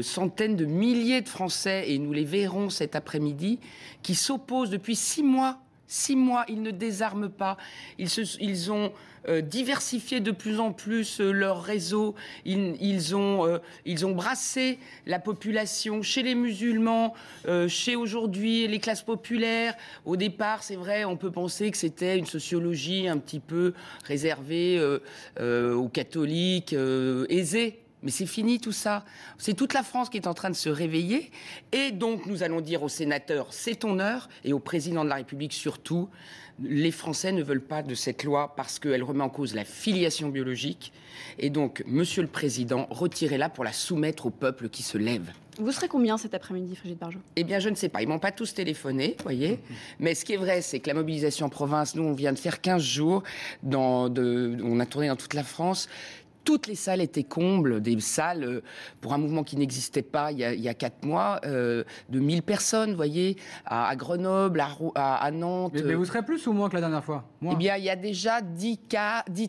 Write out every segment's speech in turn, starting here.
Centaines de milliers de Français, et nous les verrons cet après-midi, qui s'opposent depuis 6 mois. 6 mois, ils ne désarment pas. Ils ont diversifié de plus en plus leur réseau. Ils ont brassé la population chez les musulmans, chez aujourd'hui les classes populaires. Au départ, c'est vrai, on peut penser que c'était une sociologie un petit peu réservée aux catholiques aisés. Mais c'est fini tout ça. C'est toute la France qui est en train de se réveiller. Et donc, nous allons dire aux sénateurs, c'est ton heure, et au président de la République surtout, les Français ne veulent pas de cette loi parce qu'elle remet en cause la filiation biologique. Et donc, Monsieur le Président, retirez-la pour la soumettre au peuple qui se lève. Vous serez combien cet après-midi, Brigitte Bardot ? Eh bien, je ne sais pas. Ils m'ont pas tous téléphoné, vous voyez. Mais ce qui est vrai, c'est que la mobilisation en province, nous, on vient de faire 15 jours. On a tourné dans toute la France. Toutes les salles étaient combles, des salles, pour un mouvement qui n'existait pas il y a 4 mois, de 1000 personnes, vous voyez, à Grenoble, à Nantes. Mais vous serez plus ou moins que la dernière fois ? Moins. Eh bien, il y a déjà 10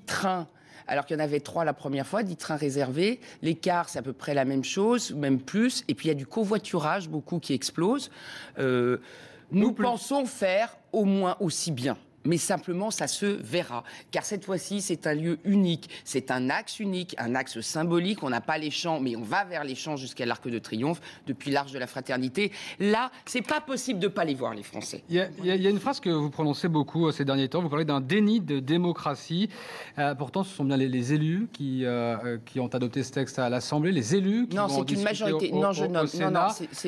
trains. Alors qu'il y en avait 3 la première fois, 10 trains réservés. Les cars, c'est à peu près la même chose, même plus. Et puis, il y a du covoiturage, beaucoup qui explose. Nous pensons faire au moins aussi bien. Mais simplement, ça se verra. Car cette fois-ci, c'est un lieu unique. C'est un axe unique, un axe symbolique. On n'a pas les champs, mais on va vers les champs jusqu'à l'Arc de Triomphe, depuis l'Arche de la Fraternité. Là, c'est pas possible de ne pas les voir, les Français. Il y a une phrase que vous prononcez beaucoup ces derniers temps. Vous parlez d'un déni de démocratie. Pourtant, ce sont bien les élus qui ont adopté ce texte à l'Assemblée. Les élus qui non, vont c'est une majorité. Non,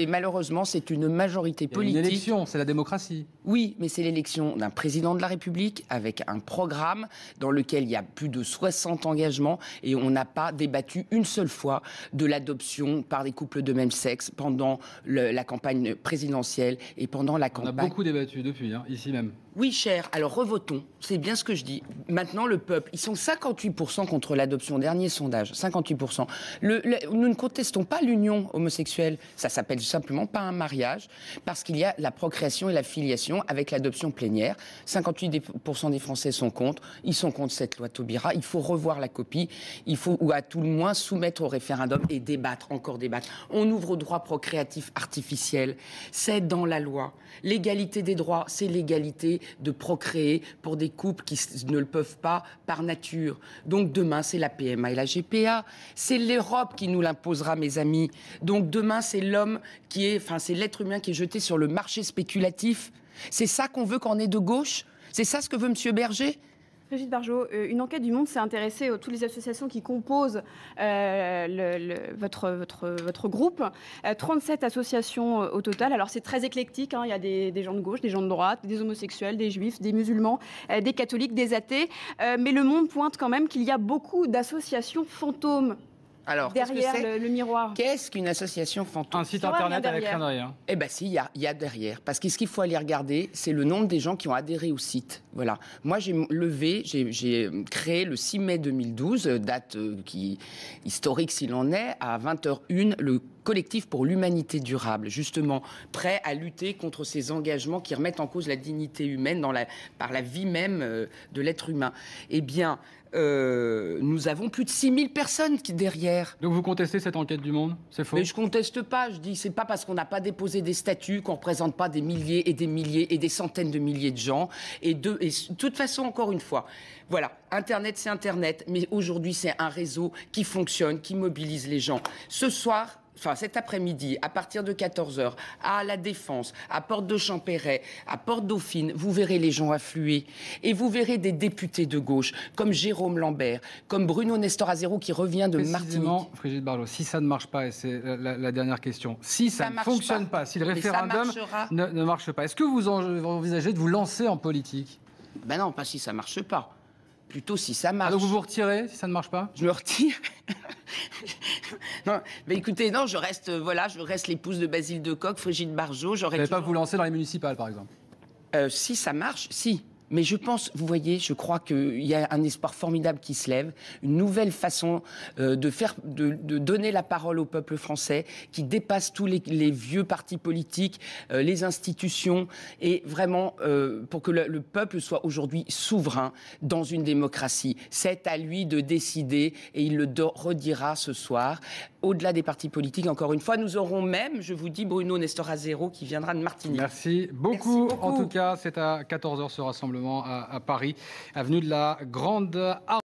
malheureusement, c'est une majorité politique. Une élection, c'est la démocratie. Oui, mais c'est l'élection d'un président de la République avec un programme dans lequel il y a plus de 60 engagements et on n'a pas débattu une seule fois de l'adoption par des couples de même sexe pendant la campagne présidentielle et pendant la campagne... On a beaucoup débattu depuis, ici même. Oui, cher. Alors, revotons. C'est bien ce que je dis. Maintenant, le peuple, ils sont 58% contre l'adoption. Dernier sondage, 58%. Nous ne contestons pas l'union homosexuelle. Ça s'appelle simplement pas un mariage, parce qu'il y a la procréation et la filiation avec l'adoption plénière. 58% des Français sont contre. Ils sont contre cette loi Taubira. Il faut revoir la copie. Il faut, ou à tout le moins, soumettre au référendum et débattre, encore débattre. On ouvre au droit procréatif artificiel. C'est dans la loi. L'égalité des droits, c'est l'égalité de procréer pour des couples qui ne le peuvent pas par nature. Donc demain, c'est la PMA et la GPA. C'est l'Europe qui nous l'imposera, mes amis. Donc demain, c'est c'est l'être humain qui est jeté sur le marché spéculatif. C'est ça qu'on veut quand on est de gauche ? C'est ça ce que veut M. Berger ? Brigitte Bardot, une enquête du Monde s'est intéressée à toutes les associations qui composent votre groupe. 37 associations au total. Alors c'est très éclectique. Il y a des gens de gauche, des gens de droite, des homosexuels, des juifs, des musulmans, des catholiques, des athées. Mais le Monde pointe quand même qu'il y a beaucoup d'associations fantômes. Alors, derrière le miroir. Qu'est-ce qu'une association fantôme ? Un site internet avec rien derrière. Eh bien, si, il y a derrière. Parce que ce qu'il faut aller regarder, c'est le nombre des gens qui ont adhéré au site. Voilà. Moi, j'ai créé le 6 mai 2012, date historique s'il en est, à 20h01, le collectif pour l'humanité durable, justement, prêt à lutter contre ces engagements qui remettent en cause la dignité humaine par la vie même de l'être humain. Eh bien, nous avons plus de 6000 personnes derrière. Donc vous contestez cette enquête du Monde ? C'est faux ? Mais je conteste pas, je dis c'est pas parce qu'on n'a pas déposé des statuts qu'on représente pas des milliers et des centaines de milliers de gens. Et de toute façon, encore une fois, voilà, Internet c'est Internet, mais aujourd'hui c'est un réseau qui fonctionne, qui mobilise les gens. Ce soir, cet après-midi, à partir de 14h, à La Défense, à Porte de Champéret, à Porte Dauphine, vous verrez les gens affluer. Et vous verrez des députés de gauche, comme Jérôme Lambert, comme Bruno Nestor Azero, qui revient de Martinique. Précisément, Brigitte Bardot, si ça ne marche pas, et c'est la dernière question, si ça ne fonctionne pas, si le référendum ne marche pas, est-ce que vous envisagez de vous lancer en politique ? Ben non, pas si ça ne marche pas. Plutôt si ça marche. Donc vous vous retirez si ça ne marche pas ? Je me retire. Non, mais écoutez, non, je reste l'épouse de Basile Decocq, Brigitte Bardot. Vous n'allez pas vous lancer dans les municipales, par exemple ? Si ça marche, si. Mais je pense, vous voyez, je crois qu'il y a un espoir formidable qui se lève, une nouvelle façon de donner la parole au peuple français, qui dépasse tous les vieux partis politiques, les institutions, et vraiment pour que le peuple soit aujourd'hui souverain dans une démocratie. C'est à lui de décider, et il le redira ce soir. au-delà des partis politiques. Encore une fois, nous aurons même, je vous dis, Bruno Nestor Azero qui viendra de Martinique. Merci beaucoup. En tout cas, c'est à 14h ce rassemblement à Paris, avenue de la Grande